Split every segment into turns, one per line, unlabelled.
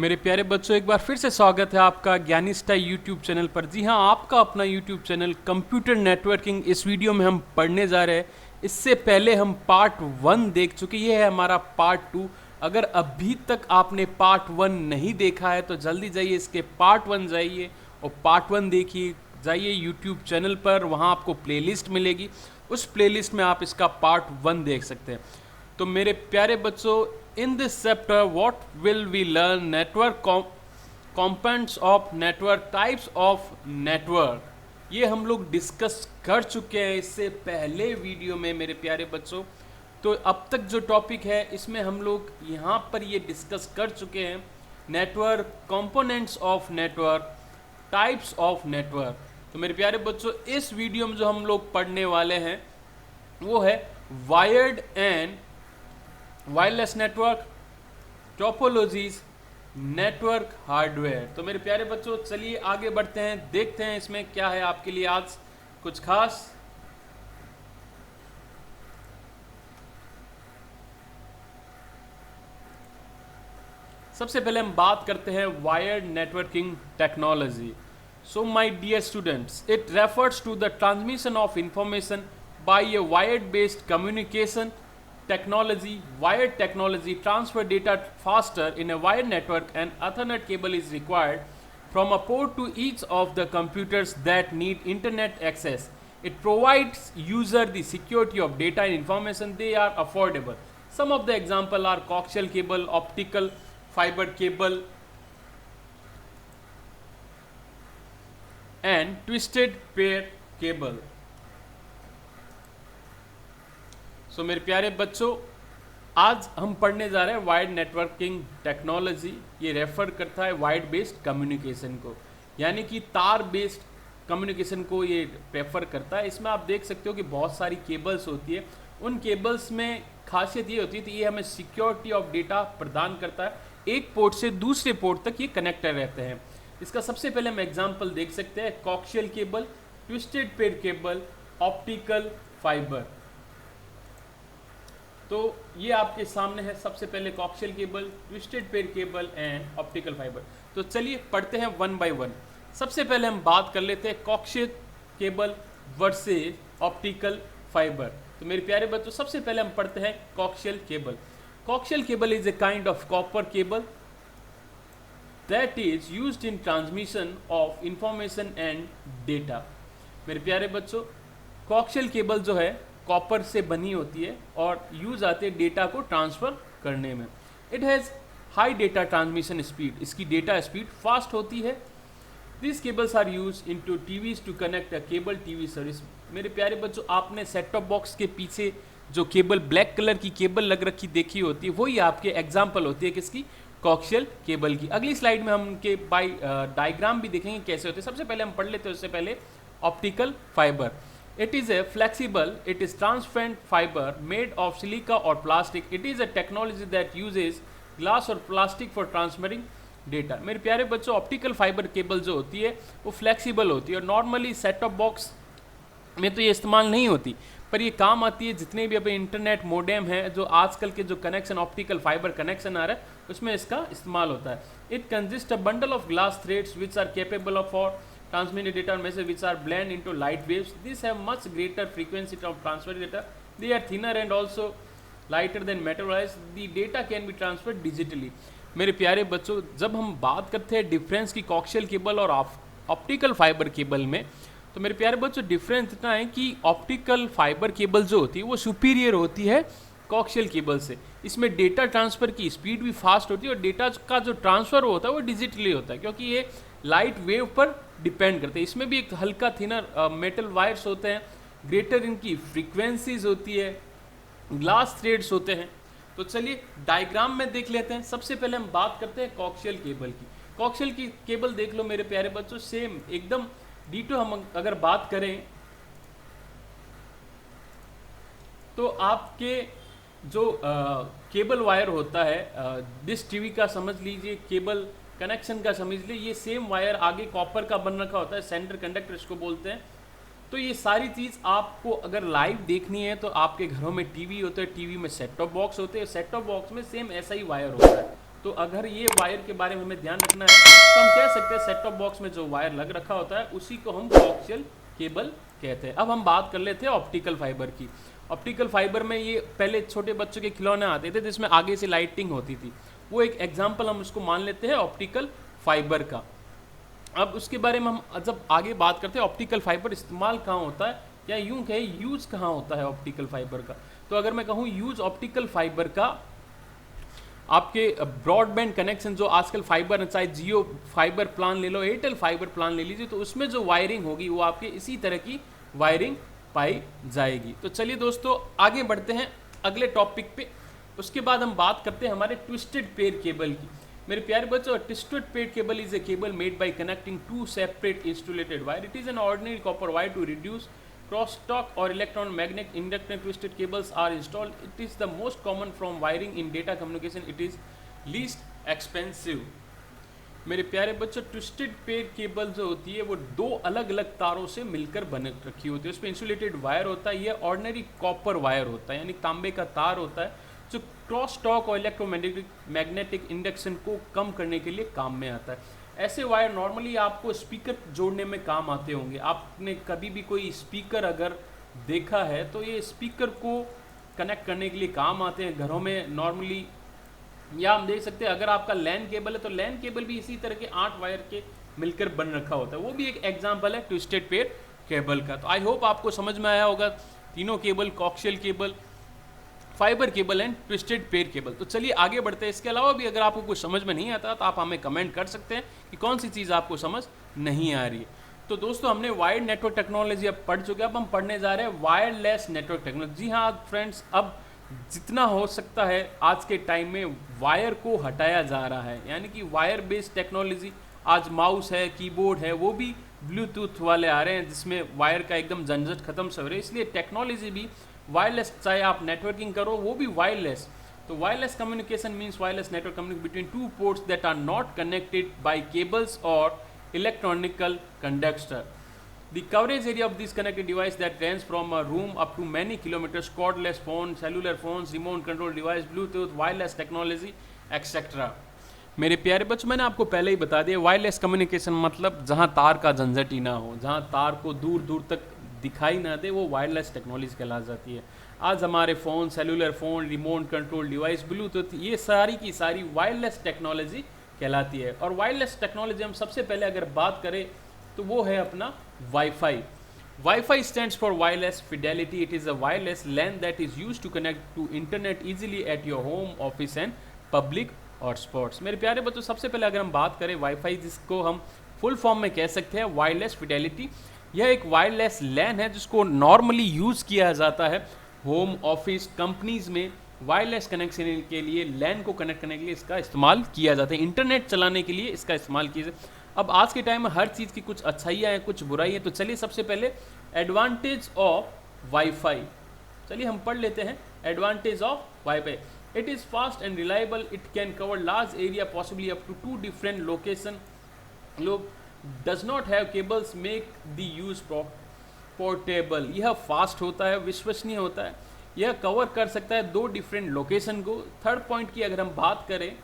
मेरे प्यारे बच्चों, एक बार फिर से स्वागत है आपका ज्ञानिस्टा यूट्यूब चैनल पर। जी हाँ, आपका अपना यूट्यूब चैनल कंप्यूटर नेटवर्किंग। इस वीडियो में हम पढ़ने जा रहे हैं। इससे पहले हम पार्ट 1 देख चुके, ये है हमारा पार्ट 2। अगर अभी तक आपने पार्ट 1 नहीं देखा है तो जल्दी जाइए इसके पार्ट 1 जाइए और पार्ट 1 देखिए। जाइए यूट्यूब चैनल पर, वहाँ आपको प्लेलिस्ट मिलेगी, उस प्लेलिस्ट में आप इसका पार्ट 1 देख सकते हैं। तो मेरे प्यारे बच्चों, in this chapter what will we learn? Network components of network, types of network। ये हम लोग डिस्कस कर चुके हैं इससे पहले वीडियो में मेरे प्यारे बच्चों। तो अब तक जो टॉपिक है इसमें हम लोग यहाँ पर ये डिस्कस कर चुके हैं। Network, components of network, types of network. तो मेरे प्यारे बच्चों, इस वीडियो में जो हम लोग पढ़ने वाले हैं वो है wired and wireless network, topologies, network hardware. तो मेरे प्यारे बच्चों, चलिए आगे बढ़ते हैं, देखते हैं इसमें क्या है आपके लिए आज कुछ खास। सबसे पहले हम बात करते हैं wired networking technology. So my dear students, it refers to the transmission of information by a wired based communication technology. Wired technology transfer data faster in a wired network, and Ethernet cable is required from a port to each of the computers that need internet access. It provides user the security of data and information. They are affordable. Some of the example are coaxial cable, optical fiber cable, and twisted pair cable. तो मेरे प्यारे बच्चों, आज हम पढ़ने जा रहे हैं वायर्ड नेटवर्किंग टेक्नोलॉजी। ये रेफर करता है वायर्ड बेस्ड कम्युनिकेशन को, यानी कि तार बेस्ड कम्युनिकेशन को ये प्रेफर करता है। इसमें आप देख सकते हो कि बहुत सारी केबल्स होती है। उन केबल्स में खासियत ये होती है कि ये हमें सिक्योरिटी ऑफ डेटा प्रदान करता है। एक पोर्ट से दूसरे पोर्ट तक ये कनेक्टेड रहते हैं। इसका सबसे पहले हम एग्जाम्पल देख सकते हैं, coaxial cable, twisted pair cable, optical fibre. तो ये आपके सामने है। सबसे पहले coaxial cable, twisted pair cable and optical fibre. तो चलिए पढ़ते हैं वन बाय वन। सबसे पहले हम बात कर लेते हैं coaxial cable versus optical fibre. तो मेरे प्यारे बच्चों, सबसे पहले हम पढ़ते हैं coaxial cable. Coaxial cable is a kind of copper cable that is used in transmission of information and data. मेरे प्यारे बच्चों, कोक्शियल केबल जो है कॉपर से बनी होती है और यूज आती है डेटा को ट्रांसफर करने में। It has high data transmission speed, इसकी डेटा स्पीड फास्ट होती है। This cables are use into TVs to connect a cable TV service. मेरे प्यारे बच्चों, आपने सेट टॉप बॉक्स के पीछे जो केबल, ब्लैक कलर की केबल लग रखी देखी होती है, वही आपके एग्जाम्पल होती है किसकी, कोक्शियल केबल की। अगली स्लाइड में हम उनके बाई डायग्राम भी देखेंगे कैसे होते हैं। सबसे पहले हम पढ़ लेते हैं उससे पहले optical fibre. It is a flexible, it is transparent fiber made of silica or plastic. It is a technology that uses glass or plastic for transferring data. मेरे प्यारे बच्चों, ऑप्टिकल फाइबर केबल जो होती है वो फ्लेक्सिबल होती है और नॉर्मली सेट टॉप बॉक्स में तो ये इस्तेमाल नहीं होती, पर ये काम आती है जितने भी अभी इंटरनेट मोडेम है, जो आजकल के जो कनेक्शन ऑप्टिकल फाइबर कनेक्शन आ रहा है उसमें इसका इस्तेमाल होता है। It consist a bundle of glass threads which are capable of for transmitting data or message which are blend into light waves. These have much greater frequency of transfer data. They are thinner and also lighter than metal wires. The data can be transferred digitally. मेरे प्यारे बच्चों, जब हम बात करते हैं difference की कोक्शियल cable और ऑप्टिकल फाइबर केबल में, तो मेरे प्यारे बच्चों डिफरेंस इतना है कि ऑप्टिकल फाइबर केबल जो होती है वो सुपीरियर होती है कोक्शियल केबल से। इसमें डेटा ट्रांसफ़र की स्पीड भी फास्ट होती है और डेटा का जो ट्रांसफ़र होता है वो डिजिटली होता है, क्योंकि ये लाइट वेव पर डिपेंड करते हैं। इसमें भी एक हल्का थिनर मेटल वायर्स होते हैं, ग्रेटर इनकी फ्रीक्वेंसीज होती है, ग्लास थ्रेड्स होते हैं। तो चलिए डायग्राम में देख लेते हैं। सबसे पहले हम बात करते हैं कोक्शियल केबल की। कोक्शियल की केबल देख लो मेरे प्यारे बच्चों, सेम एकदम डीटो। हम अगर बात करें तो आपके जो केबल वायर होता है, डिश टीवी का समझ लीजिए, केबल कनेक्शन का समझ लीजिए, ये सेम वायर आगे कॉपर का बन रखा होता है, सेंटर कंडक्टर इसको बोलते हैं। तो ये सारी चीज़ आपको अगर लाइव देखनी है तो आपके घरों में टीवी होते हैं, टीवी में सेट टॉप बॉक्स होते हैं, सेट टॉप बॉक्स में सेम ऐसा ही वायर होता है। तो अगर ये वायर के बारे में हमें ध्यान रखना है तो हम कह सकते हैं सेट टॉप बॉक्स में जो वायर लग रखा होता है उसी को हम कोएक्सियल केबल कहते हैं। अब हम बात कर लेते हैं ऑप्टिकल फाइबर की। ऑप्टिकल फाइबर में ये पहले छोटे बच्चों के खिलौने आते थे जिसमें आगे से लाइटिंग होती थी, वो एक एग्जाम्पल हम उसको मान लेते हैं ऑप्टिकल फाइबर का। अब उसके बारे में हम जब आगे बात करते हैं ऑप्टिकल फाइबर इस्तेमाल कहाँ होता है या यूं कहे यूज कहाँ होता है ऑप्टिकल फाइबर का, तो अगर मैं कहूँ यूज ऑप्टिकल फाइबर का, आपके ब्रॉडबैंड कनेक्शन जो आजकल फाइबर है, चाहे जियो फाइबर प्लान ले लो, एयरटेल फाइबर प्लान ले लीजिए, तो उसमें जो वायरिंग होगी वो आपके इसी तरह की वायरिंग पाई जाएगी। तो चलिए दोस्तों आगे बढ़ते हैं अगले टॉपिक पे। उसके बाद हम बात करते हैं हमारे ट्विस्टेड पेयर केबल की। मेरे प्यारे बच्चों, twisted pair cable is a cable made by connecting two separate insulated wire. It is an ordinary copper wire to reduce crosstalk or electromagnetic inductive twisted cables are installed. It is the most common from wiring in data communication. It is least expensive. मेरे प्यारे बच्चों, twisted pair cable जो होती है वो दो अलग अलग तारों से मिलकर बन रखी होती है। उसमें इंसुलेटेड वायर होता है, यह ऑर्डिनरी कॉपर वायर होता है यानी तांबे का तार होता है जो क्रॉस टॉक और इलेक्ट्रोमैग्नेटिक इंडक्शन को कम करने के लिए काम में आता है। ऐसे वायर नॉर्मली आपको स्पीकर जोड़ने में काम आते होंगे। आपने कभी भी कोई स्पीकर अगर देखा है तो ये स्पीकर को कनेक्ट करने के लिए काम आते हैं घरों में नॉर्मली, या हम देख सकते हैं अगर आपका लैन केबल है तो लैन केबल भी इसी तरह के 8 वायर के मिलकर बन रखा होता है। वो भी एक एग्जाम्पल है ट्विस्टेड पेयर केबल का। तो आई होप आपको समझ में आया होगा तीनों cable, coaxial cable, fibre cable and twisted pair cable. तो चलिए आगे बढ़ते हैं। इसके अलावा भी अगर आपको कुछ समझ में नहीं आता तो आप हमें कमेंट कर सकते हैं कि कौन सी चीज़ आपको समझ नहीं आ रही है। तो दोस्तों हमने वायर्ड नेटवर्क टेक्नोलॉजी अब पढ़ चुके हैं, अब हम पढ़ने जा रहे हैं वायरलेस नेटवर्क टेक्नोलॉजी। जी हाँ फ्रेंड्स, अब जितना हो सकता है आज के टाइम में वायर को हटाया जा रहा है, यानी कि वायर बेस्ड टेक्नोलॉजी। आज माउस है, कीबोर्ड है, वो भी ब्लूटूथ वाले आ रहे हैं जिसमें वायर का एकदम झंझट खत्म से हो रहा है। इसलिए टेक्नोलॉजी भी वायरलेस, चाहे आप नेटवर्किंग करो वो भी वायरलेस। तो wireless communication means wireless network communication between two ports that are not connected by cables और electronical conductor. The coverage area of these connected devices that range from a room up to many kilometers, cordless phones, cellular phones, remote control device, Bluetooth, wireless technology, etc. मेरे प्यारे बच्चों, मैंने आपको पहले ही बता दिया wireless communication मतलब जहाँ तार का झंझट ही ना हो, जहाँ तार को दूर दूर तक दिखाई ना दे, वो वायरलेस टेक्नोलॉजी कहला जाती है। आज हमारे phone, cellular phone, remote control device, Bluetooth, ये सारी की सारी वायरलेस टेक्नोलॉजी कहलाती है। और वायरलेस टेक्नोलॉजी हम सबसे पहले अगर बात करें तो वो है अपना wifi. Wi-Fi stands for wireless fidelity. It is a wireless LAN that is used to connect to internet easily at your home, office and public hotspots. मेरे प्यारे बच्चों, सबसे पहले अगर हम बात करें वाईफाई, जिसको हम फुल फॉर्म में कह सकते हैं वायरलेस फिडेलिटी, यह एक वायरलेस LAN है जिसको नॉर्मली यूज़ किया जाता है होम, ऑफिस, कंपनीज में वायरलेस कनेक्शन के लिए, LAN को कनेक्ट करने के लिए इसका इस्तेमाल किया जाता है, इंटरनेट चलाने के लिए इसका इस्तेमाल किया जाता है। अब आज के टाइम में हर चीज़ की कुछ अच्छाइयाँ हैं, कुछ बुराइयाँ। तो चलिए सबसे पहले एडवांटेज ऑफ वाईफाई, चलिए हम पढ़ लेते हैं। Advantage of wifi, it is fast and reliable, it can cover large area possibly up to 2 different location, लोग does not have cables, make the use portable. यह फास्ट होता है, विश्वसनीय होता है, यह कवर कर सकता है 2 डिफरेंट लोकेशन को। थर्ड पॉइंट की अगर हम बात करें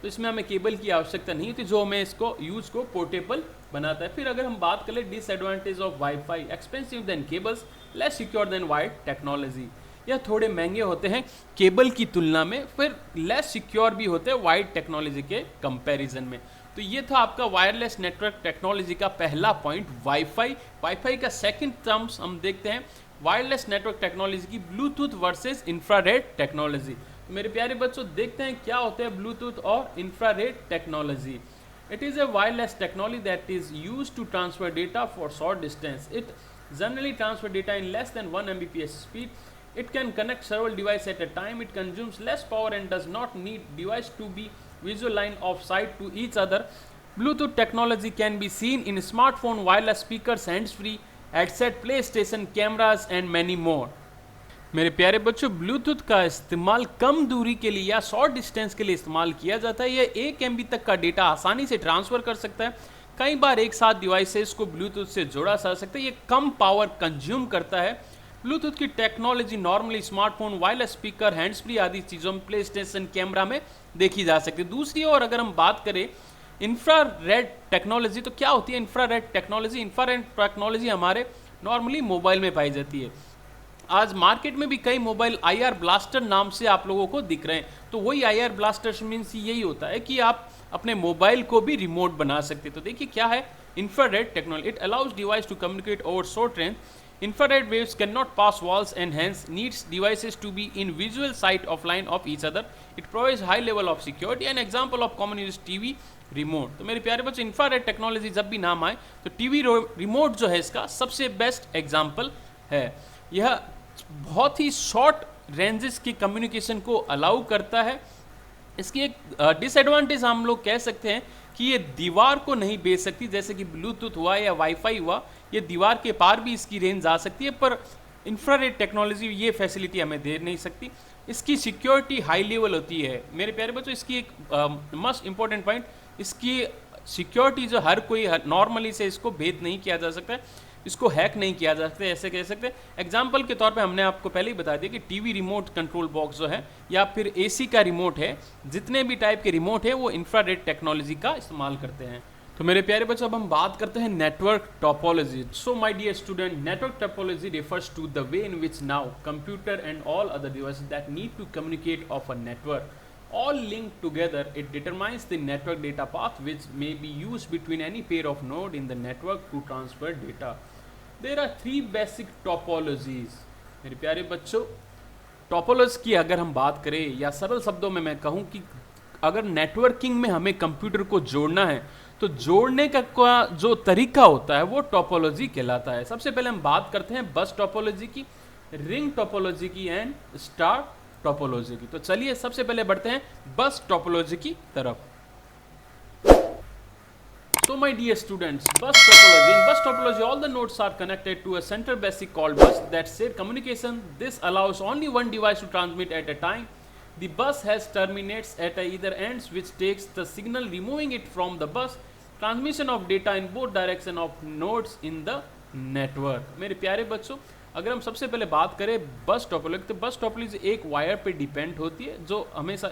तो इसमें हमें केबल की आवश्यकता नहीं होती, जो हमें इसको यूज को पोर्टेबल बनाता है। फिर अगर हम बात करें disadvantage of WiFi, expensive than cables, less secure than wired technology. यह थोड़े महंगे होते हैं केबल की तुलना में, फिर लेस सिक्योर भी होते हैं वायर्ड टेक्नोलॉजी के कंपैरिजन में। तो ये था आपका वायरलेस नेटवर्क टेक्नोलॉजी का पहला पॉइंट, वाईफाई। वाईफाई का सेकंड टर्म्स हम देखते हैं वायरलेस नेटवर्क टेक्नोलॉजी की, ब्लूटूथ वर्सेस इंफ्रारेड टेक्नोलॉजी। तो मेरे प्यारे बच्चों, देखते हैं क्या होते हैं ब्लूटूथ और infrared technology. It is a wireless technology that is use to transfer data for short distance. It generally transfer data in less than 1 Mbps speed. It can connect several devices at a time. It consumes less power and does not need device to be visual line of sight to each other. Bluetooth technology can be seen in smartphone, wireless speakers, hands-free, headset, PlayStation, cameras and many more. मेरे प्यारे बच्चों, Bluetooth का इस्तेमाल कम दूरी के लिए या short distance के लिए इस्तेमाल किया जाता है। यह 1 MB तक का डेटा आसानी से ट्रांसफ़र कर सकता है। कई बार एक साथ डिवाइसेस को ब्लूटूथ से जोड़ा जा सकता है। ये कम पावर कंज्यूम करता है। ब्लूटूथ की technology normally smartphone, wireless speaker, hands free आदि चीज़ों में, प्ले स्टेशन, कैमरा में देखी जा सकती है। दूसरी ओर अगर हम बात करें इंफ्रारेड टेक्नोलॉजी, तो क्या होती है इंफ्रारेड टेक्नोलॉजी? इंफ्रारेड टेक्नोलॉजी हमारे नॉर्मली मोबाइल में पाई जाती है। आज मार्केट में भी कई मोबाइल IR ब्लास्टर नाम से आप लोगों को दिख रहे हैं। तो वही IR ब्लास्टर मीन्स यही होता है कि आप अपने मोबाइल को भी रिमोट बना सकते हैं। तो देखिए क्या है infrared technology. It allows device to communicate over short range. Infrared waves cannot pass walls and hence needs devices to be in visual sight of line of each other. It provides high level of security. An example of common use TV remote. तो मेरे प्यारे बच्चों, infrared technology जब भी नाम आए तो TV remote जो है इसका सबसे बेस्ट एग्जाम्पल है। यह बहुत ही शॉर्ट रेंजेस की कम्युनिकेशन को अलाउ करता है। इसकी एक डिसएडवांटेज हम लोग कह सकते हैं कि ये दीवार को नहीं बेच सकती, जैसे कि ब्लूटूथ हुआ या वाईफाई हुआ, ये दीवार के पार भी इसकी रेंज आ सकती है, पर इंफ्रारेड टेक्नोलॉजी ये फैसिलिटी हमें दे नहीं सकती। इसकी सिक्योरिटी हाई लेवल होती है। मेरे प्यारे बच्चों, इसकी एक मस्ट इंपॉर्टेंट पॉइंट, इसकी सिक्योरिटी जो हर कोई नॉर्मली से इसको भेद नहीं किया जा सकता है, इसको हैक नहीं किया जा सकता, ऐसे कह सकते हैं। एग्जाम्पल के तौर पे हमने आपको पहले ही बता दिया कि टीवी रिमोट कंट्रोल बॉक्स जो है या फिर AC का रिमोट है, जितने भी टाइप के रिमोट है वो इंफ्रारेड टेक्नोलॉजी का इस्तेमाल करते हैं। तो मेरे प्यारे बच्चों, अब हम बात करते हैं network topology. So my dear student, network topology refers to the way in which now computer and all other devices that need to communicate of a network all linked together. It determines the network data path which may be used between any pair of node in the network to transfer data. There are three basic topologies. मेरे प्यारे बच्चों, topology की अगर हम बात करें या सरल शब्दों में मैं कहूँ कि अगर नेटवर्किंग में हमें कंप्यूटर को जोड़ना है तो जोड़ने का जो तरीका होता है वो टोपोलॉजी कहलाता है। सबसे पहले हम बात करते हैं बस टोपोलॉजी की, रिंग टोपोलॉजी की एंड स्टार टोपोलॉजी की। तो चलिए सबसे पहले बढ़ते हैं बस टोपोलॉजी की तरफ। So my dear students, bus topology. In bus topology, all the nodes are connected to a central basic called bus that share communication. This allows only one device to transmit at a time. The bus has terminates at either ends which takes the signal, removing it from the bus. Transmission of data in both direction of nodes in the network. मेरे प्यारे बच्चों, अगर हम सबसे पहले बात करें बस टोपोलॉजी, तो बस टोपोलॉजी एक वायर पे डिपेंड होती है, जो हमेशा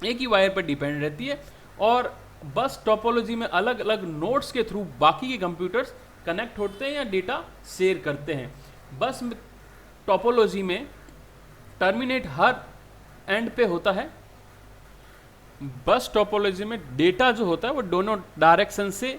एक ही वायर पर डिपेंड रहती है, और बस टोपोलॉजी में अलग अलग नोड्स के थ्रू बाकी के कंप्यूटर्स कनेक्ट होते हैं या डेटा शेयर करते हैं। बस टोपोलॉजी में टर्मिनेट हर एंड पे होता है। बस टोपोलॉजी में डेटा जो होता है वो दोनों डायरेक्शन से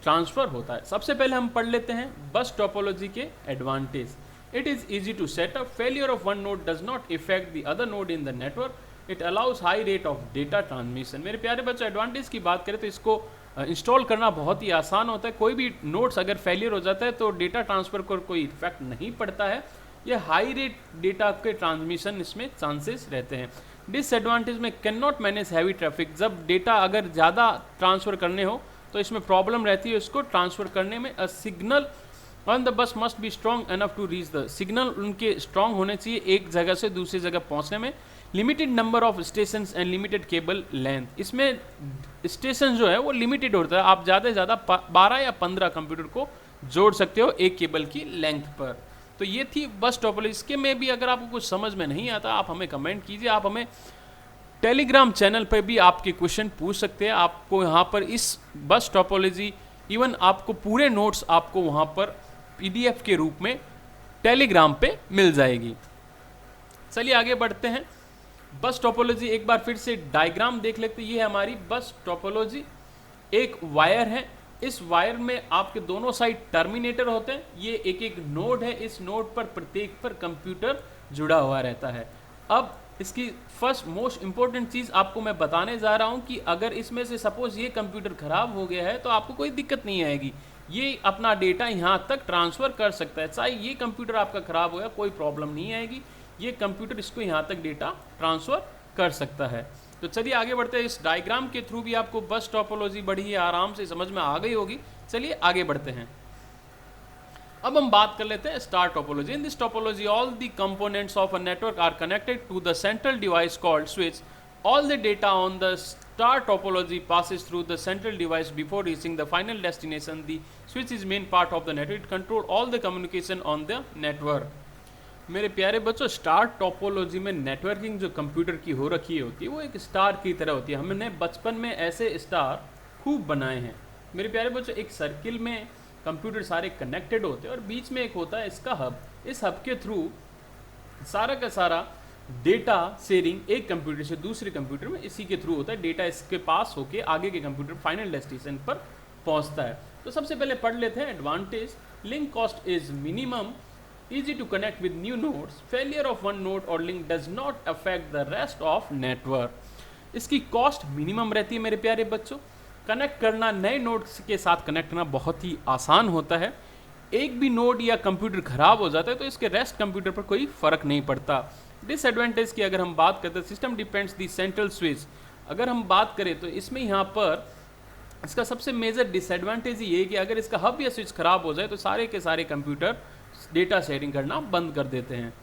ट्रांसफर होता है। सबसे पहले हम पढ़ लेते हैं बस टोपोलॉजी के advantage. It is easy to set up, failure of one node does not effect the other node in the network, it allows high rate of data transmission. मेरे प्यारे बच्चों, एडवांटेज की बात करें तो इसको इंस्टॉल करना बहुत ही आसान होता है। कोई भी नोट्स अगर फेलियर हो जाता है तो डेटा ट्रांसफर को कोई इफेक्ट नहीं पड़ता है। यह हाई रेट डेटा के ट्रांसमिशन इसमें चांसेस रहते हैं। डिसएडवांटेज में can not manage heavy traffic. जब डेटा अगर ज़्यादा ट्रांसफ़र करने हो तो इसमें प्रॉब्लम रहती है उसको ट्रांसफ़र करने में। A signal on the bus must be strong enough to reach the, signal उनके स्ट्रॉन्ग होने चाहिए एक जगह से दूसरी जगह पहुंचने में। Limited number of station and limited cable length, इसमें स्टेशन जो है वो लिमिटेड होता है, आप ज़्यादा से ज़्यादा 12 या 15 कंप्यूटर को जोड़ सकते हो एक केबल की लेंथ पर। तो ये थी बस टोपोलॉजी। इसके में भी अगर आपको कुछ समझ में नहीं आता आप हमें कमेंट कीजिए, आप हमें टेलीग्राम चैनल पर भी आपके क्वेश्चन पूछ सकते हैं। आपको यहाँ पर इस बस टोपोलॉजी इवन आपको पूरे नोट्स आपको वहाँ पर PDF के रूप में टेलीग्राम पे मिल जाएगी। चलिए आगे बढ़ते हैं। बस टोपोलॉजी एक बार फिर से डायग्राम देख लेते हैं। ये है हमारी बस टोपोलॉजी। एक वायर है, इस वायर में आपके दोनों साइड टर्मिनेटर होते हैं। ये एक एक नोड है, इस नोड पर प्रत्येक पर कंप्यूटर जुड़ा हुआ रहता है। अब इसकी फर्स्ट मोस्ट इंपॉर्टेंट चीज़ आपको मैं बताने जा रहा हूँ कि अगर इसमें से सपोज ये कंप्यूटर खराब हो गया है तो आपको कोई दिक्कत नहीं आएगी, ये अपना डेटा यहाँ तक ट्रांसफ़र कर सकता है। चाहे ये कंप्यूटर आपका ख़राब हो गया कोई प्रॉब्लम नहीं आएगी, ये कंप्यूटर इसको यहाँ तक डेटा ट्रांसफ़र कर सकता है। तो चलिए आगे बढ़ते हैं। इस डायग्राम के थ्रू भी आपको बस टोपोलॉजी बड़ी ही आराम से समझ में आ गई होगी। चलिए आगे बढ़ते हैं। अब हम बात कर लेते हैं star topology. In this topology all the components of a network are connected to the central device called switch. All the data on the star topology passes through the central device before reaching the final destination. The switch is main part of the network. It controls all the communication on the network. मेरे प्यारे बच्चों, star topology में networking जो computer की हो रखी होती है वो एक स्टार की तरह होती है। हमने बचपन में ऐसे स्टार खूब बनाए हैं। मेरे प्यारे बच्चों, एक सर्किल में कंप्यूटर सारे कनेक्टेड होते हैं और बीच में एक होता है इसका हब। इस हब के थ्रू सारा का सारा डेटा शेयरिंग एक कंप्यूटर से दूसरे कंप्यूटर में इसी के थ्रू होता है। डेटा इसके पास होके आगे के कंप्यूटर फाइनल डेस्टिनेशन पर पहुंचता है। तो सबसे पहले पढ़ लेते हैं advantage. Link cost is minimum, easy to connect with new nodes, failure of one node or link does not affect the rest of network। इसकी कॉस्ट मिनिमम रहती है मेरे प्यारे बच्चों। कनेक्ट करना, नए नोड्स के साथ कनेक्ट करना बहुत ही आसान होता है। एक भी नोड या कंप्यूटर खराब हो जाता है तो इसके रेस्ट कंप्यूटर पर कोई फर्क नहीं पड़ता। डिसएडवांटेज की अगर हम बात करते हैं, system depends the central switch. अगर हम बात करें तो इसमें यहाँ पर इसका सबसे मेजर डिसएडवांटेज ये है कि अगर इसका हब या स्विच खराब हो जाए तो सारे के सारे कंप्यूटर डेटा शेयरिंग करना बंद कर देते हैं।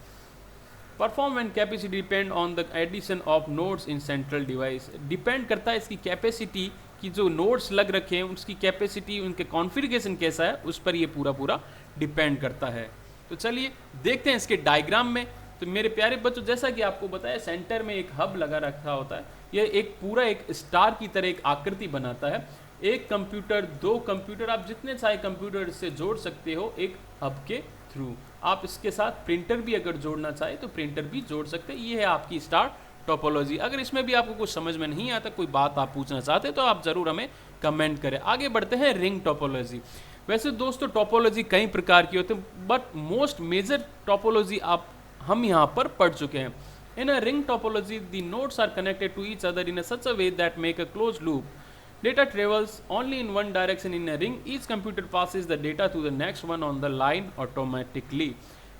Perform and capacity depend on the addition of nodes in central device. Depend करता है इसकी कैपेसिटी की, जो नोड्स लग रखे हैं उसकी कैपेसिटी, उनके कॉन्फ़िगरेशन कैसा है उस पर ये पूरा डिपेंड करता है। तो चलिए देखते हैं इसके डायग्राम में। तो मेरे प्यारे बच्चों, जैसा कि आपको बताया, सेंटर में एक हब लगा रखा होता है। यह एक स्टार की तरह एक आकृति बनाता है। एक कंप्यूटर, दो कंप्यूटर, आप जितने चाहे कंप्यूटर से जोड़ सकते हो एक हब के थ्रू। आप इसके साथ प्रिंटर भी अगर जोड़ना चाहे तो प्रिंटर भी जोड़ सकते हैं। ये है आपकी स्टार टोपोलॉजी। अगर इसमें भी आपको कुछ समझ में नहीं आता, कोई बात आप पूछना चाहते हैं तो आप ज़रूर हमें कमेंट करें। आगे बढ़ते हैं रिंग टोपोलॉजी। वैसे दोस्तों टोपोलॉजी कई प्रकार की होती है, बट मोस्ट मेजर टोपोलॉजी हम यहाँ पर पढ़ चुके हैं। In a ring topology the nodes are connected to each other in such a way that make a close loop. Data travels only in one direction in a ring. Each computer passes the data to the next one on the line automatically.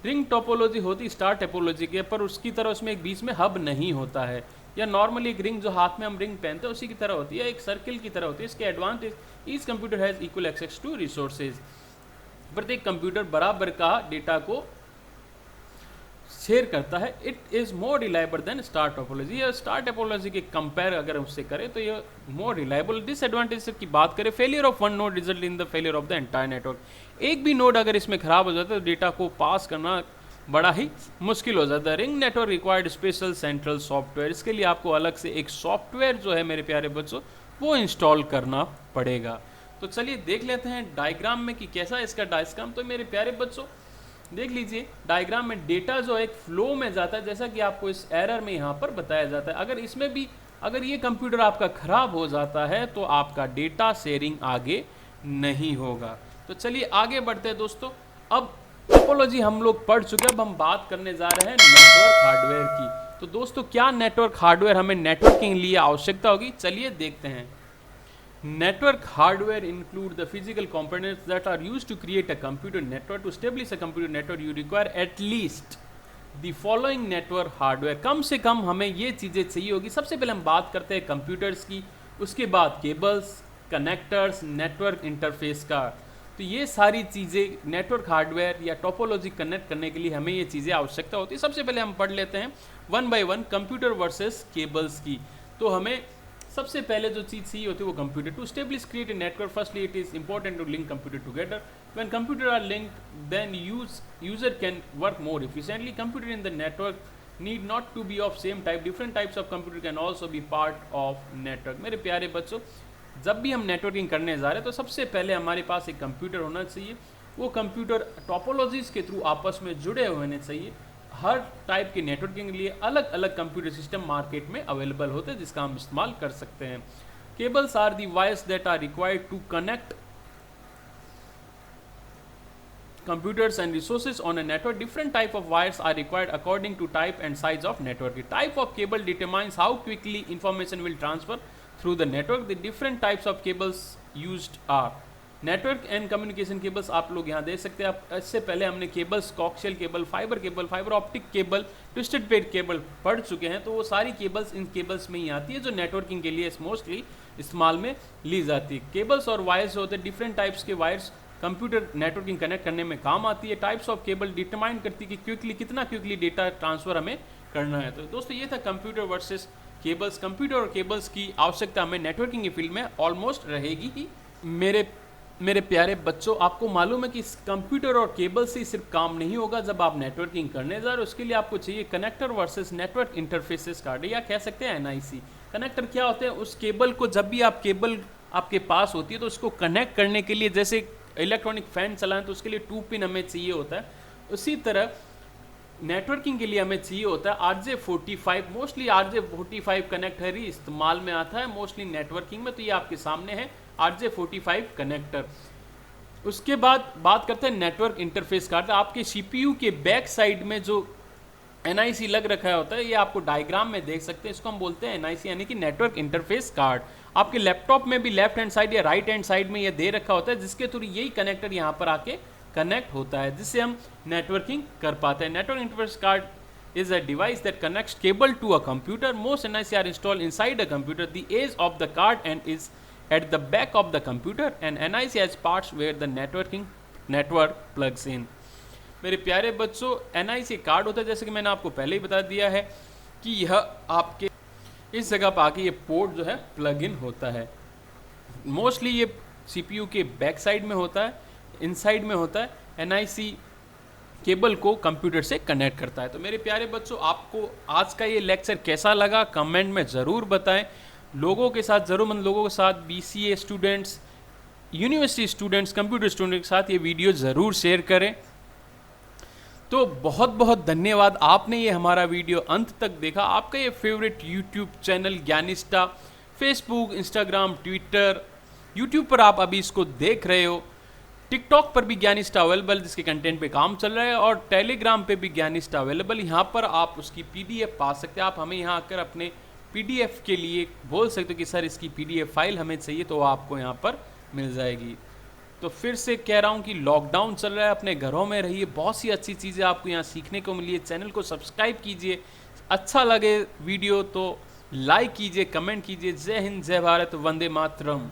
Ring topology होती star topology के, पर उसकी तरह उसमें एक बीच में hub नहीं होता है। या नॉर्मली एक रिंग जो हाथ में हम रिंग पहनते हैं उसी की तरह होती है, एक सर्किल की तरह होती है। इसके advantage, each computer has equal access to resources. प्रत्येक कंप्यूटर बराबर का डेटा को शेयर करता है। It is more reliable than star topology. या स्टार टोपोलॉजी के कंपेयर अगर उससे करें तो ये मोर रिलायबल। डिसएडवांटेज की बात करें, failure of one node result in the failure of the entire network. एक भी नोड अगर इसमें खराब हो जाता है तो डेटा को पास करना बड़ा ही मुश्किल हो जाता है। Ring network required special central software. इसके लिए आपको अलग से एक सॉफ्टवेयर जो है मेरे प्यारे बच्चों वो इंस्टॉल करना पड़ेगा। तो चलिए देख लेते हैं डायग्राम में कि कैसा इसका डायग्राम। तो मेरे प्यारे बच्चों देख लीजिए, डायग्राम में डेटा जो एक फ्लो में जाता है, जैसा कि आपको इस एरर में यहाँ पर बताया जाता है। अगर इसमें भी अगर ये कंप्यूटर आपका ख़राब हो जाता है तो आपका डेटा शेयरिंग आगे नहीं होगा। तो चलिए आगे बढ़ते हैं दोस्तों। अब टोपोलॉजी हम लोग पढ़ चुके हैं, अब हम बात करने जा रहे हैं नेटवर्क हार्डवेयर की। तो दोस्तों क्या नेटवर्क हार्डवेयर हमें नेटवर्किंग के लिए आवश्यकता होगी, चलिए देखते हैं। Network hardware include the physical components that are used to create a computer network. To establish a computer network, you require at least the following network hardware. कम से कम हमें ये चीज़ें चाहिए होगी। सबसे पहले हम बात करते हैं कंप्यूटर्स की, उसके बाद केबल्स, कनेक्टर्स, नेटवर्क इंटरफेस का। तो ये सारी चीज़ें नेटवर्क हार्डवेयर या टोपोलॉजी कनेक्ट करने के लिए हमें ये चीज़ें आवश्यकता होती है। सबसे पहले हम पढ़ लेते हैं one by one computer versus cables की। तो हमें सबसे पहले जो चीज़ चाहिए होती है वो computer. To establish create a network, firstly it is important to link computer together. When computer are linked then user can work more efficiently. Computer in the network need not to be of same type. Different types of computer can also be part of network. मेरे प्यारे बच्चों, जब भी हम networking करने जा रहे हैं तो सबसे पहले हमारे पास एक कंप्यूटर होना चाहिए। वो कंप्यूटर टोपोलॉजीज के थ्रू आपस में जुड़े होने चाहिए। हर टाइप की नेटवर्किंग के लिए अलग अलग कंप्यूटर सिस्टम मार्केट में अवेलेबल होते हैं जिसका हम इस्तेमाल कर सकते हैं। Cables are the wires that are required to connect computers and resources on a network. Different type of wires are required according to type and size of network. The type of cable determines how quickly information will transfer through the network. The different types of cables used are network and communication cables. आप लोग यहाँ देख सकते हैं। आप इससे पहले हमने cables, coxal cable, fibre optic cable, twisted paid cable पढ़ चुके हैं। तो वो सारी केबल्स इन केबल्स में ही आती है जो नेटवर्किंग के लिए मोस्टली इस्तेमाल में ली जाती है। केबल्स और वायर्स होते हैं डिफरेंट टाइप्स के वायर्स कंप्यूटर नेटवर्किंग कनेक्ट करने में काम आती है। टाइप्स ऑफ केबल डिटरमाइन करती है कि कितना क्विकली डेटा ट्रांसफर हमें करना है। तो दोस्तों ये था कंप्यूटर वर्सेस केबल्स। कंप्यूटर और केबल्स की आवश्यकता हमें नेटवर्किंग की फील्ड में ऑलमोस्ट रहेगी ही मेरे मेरे प्यारे बच्चों, आपको मालूम है कि इस कंप्यूटर और केबल से सिर्फ काम नहीं होगा। जब आप नेटवर्किंग करने जा रहे हो उसके लिए आपको चाहिए connector versus network interfaces card, या कह सकते हैं एनआईसी। कनेक्टर क्या होते हैं? उस केबल को, जब भी आप केबल आपके पास होती है तो उसको कनेक्ट करने के लिए, जैसे इलेक्ट्रॉनिक फैन चलाएं तो उसके लिए 2 पिन हमें चाहिए होता है, उसी तरह नेटवर्किंग के लिए हमें चाहिए होता है RJ45। मोस्टली RJ45 कनेक्टर ही इस्तेमाल में आता है मोस्टली नेटवर्किंग में। तो ये आपके सामने है RJ45 कनेक्टर। उसके बाद बात करते हैं नेटवर्क इंटरफेस कार्ड। आपके CPU के बैक साइड में जो NIC लग रखा होता है, ये आपको डायग्राम में देख सकते हैं, इसको हम बोलते हैं NIC यानी कि नेटवर्क इंटरफेस कार्ड। आपके लैपटॉप में भी लेफ्ट हैंड साइड या राइट हैंड साइड में ये दे रखा होता है, जिसके थ्रू यही कनेक्टर यहाँ पर आके कनेक्ट होता है, जिससे हम नेटवर्किंग कर पाते हैं। Network interface card is a device that connects cable to a computer. Most NIC are installed inside a computer. The edge of the card and is at the back of the computer, and NIC has parts where the network plugs in. मेरे प्यारे बच्चों, NIC card होता है, जैसे कि मैंने आपको पहले ही बता दिया है कि यह आपके इस जगह पर आके ये पोर्ट जो है प्लग इन होता है। मोस्टली ये CPU के बैक साइड में होता है, इनसाइड में होता है। NIC केबल को कंप्यूटर से कनेक्ट करता है। तो मेरे प्यारे बच्चों, आपको आज का ये लेक्चर कैसा लगा कमेंट में ज़रूर बताएं। लोगों के साथ, ज़रूरतमंद लोगों के साथ, BCA students, university students, computer students के साथ ये वीडियो ज़रूर शेयर करें। तो बहुत बहुत धन्यवाद, आपने ये हमारा वीडियो अंत तक देखा। आपका ये favourite YouTube channel Gyanista, Facebook, Instagram, Twitter, YouTube पर आप अभी इसको देख रहे हो। टिकटॉक पर भी ज्ञानिस्टा अवेलेबल, जिसके कंटेंट पे काम चल रहा है, और टेलीग्राम पे भी ज्ञानिस्टा अवेलेबल। यहाँ पर आप उसकी PDF पा सकते हैं। आप हमें यहाँ आकर अपने PDF के लिए बोल सकते हो कि सर इसकी PDF फाइल हमें चाहिए, तो आपको यहाँ पर मिल जाएगी। तो फिर से कह रहा हूँ कि लॉकडाउन चल रहा है, अपने घरों में रहिए, बहुत सी अच्छी चीज़ें आपको यहाँ सीखने को मिली है। चैनल को सब्सक्राइब कीजिए, अच्छा लगे वीडियो तो लाइक कीजिए, कमेंट कीजिए। जय हिंद, जय भारत, वंदे मातरम।